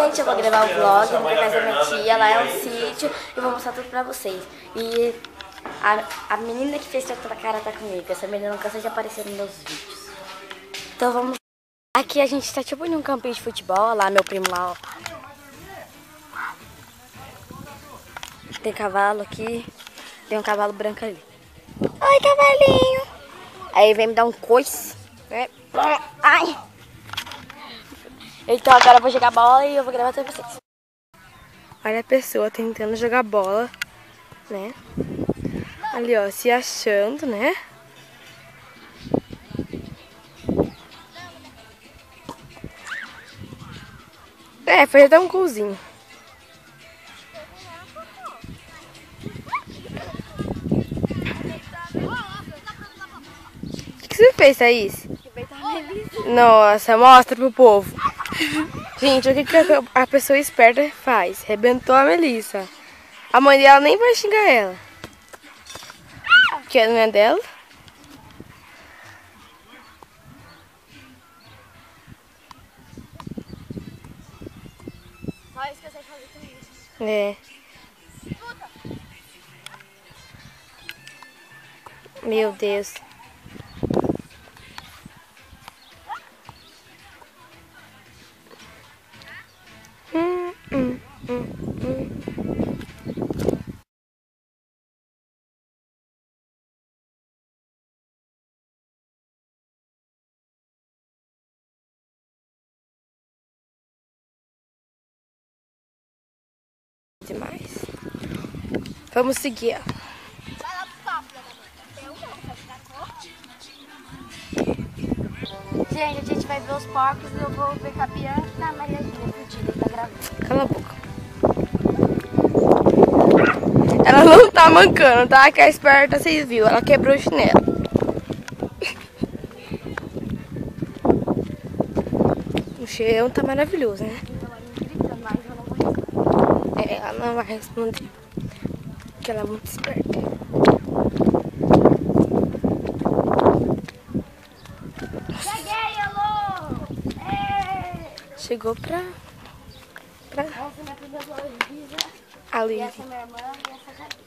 gente, eu vou gravar o vlog na casa da minha tia, lá é um sítio, e vou mostrar tudo pra vocês. E a menina que fez tanta cara tá comigo, essa menina não cansa de aparecer nos meus vídeos. Então vamos. Aqui a gente tá tipo em um campinho de futebol, lá meu primo lá, ó. Tem cavalo aqui, tem um cavalo branco ali. Oi, cavalinho! Aí vem me dar um coice, né? Ai! Então agora eu vou jogar bola e eu vou gravar pra vocês. Olha a pessoa tentando jogar bola, né? Ali, ó, se achando, né? Foi até um golzinho. O que você fez, Thaís? Nossa, mostra pro povo. Gente, o que a pessoa esperta faz? Rebentou a Melissa. A mãe dela nem vai xingar ela. Porque não é dela. Só esqueci de fazer tudo isso. É. Meu Deus. Demais. Vamos seguir, ó. Vai lá pro papo, eu não, vai ficar Gente, a gente vai ver os porcos e eu vou ver com a Bianca e a Mariazinha curtida, tá gravando. Cala a boca. Ela não tá mancando, tá? Que é esperta, vocês viram. Ela quebrou o chinelo. O cheirão tá maravilhoso, né? Ela não vai responder. Porque ela é muito esperta. Cheguei, alô! Chegou pra... Essa é minha prima Luísa. A E Luísa. essa é minha irmã e essa é a Gabi.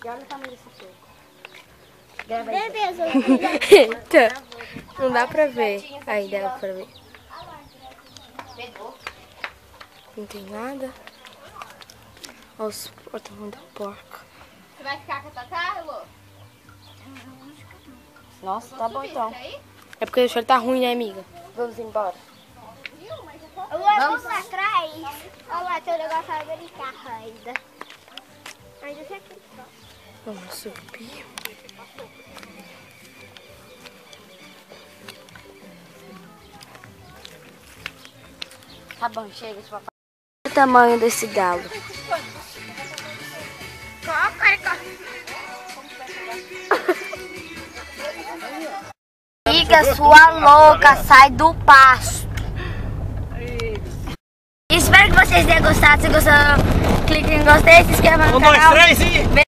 E olha o tamanho desse fogo. Eita, não dá pra ver. Aí dá pra ver. Não tem nada. Olha os portões do porco. Você vai ficar com a Tatá, Elô? Nossa, tá bom então. É porque o cheiro tá ruim, né, amiga? Vamos embora. Vamos pra trás. Olha lá, tem um negócio ali brincar ainda. Ainda tem aqui. Vamos subir. Tá bom, chega, deixa eu falar. Olha o tamanho desse galo. Amiga, sua louca, sai do pasto. Espero que vocês tenham gostado. Se gostaram, clique em gostei, se inscreva no canal. 1, 2, 3 e...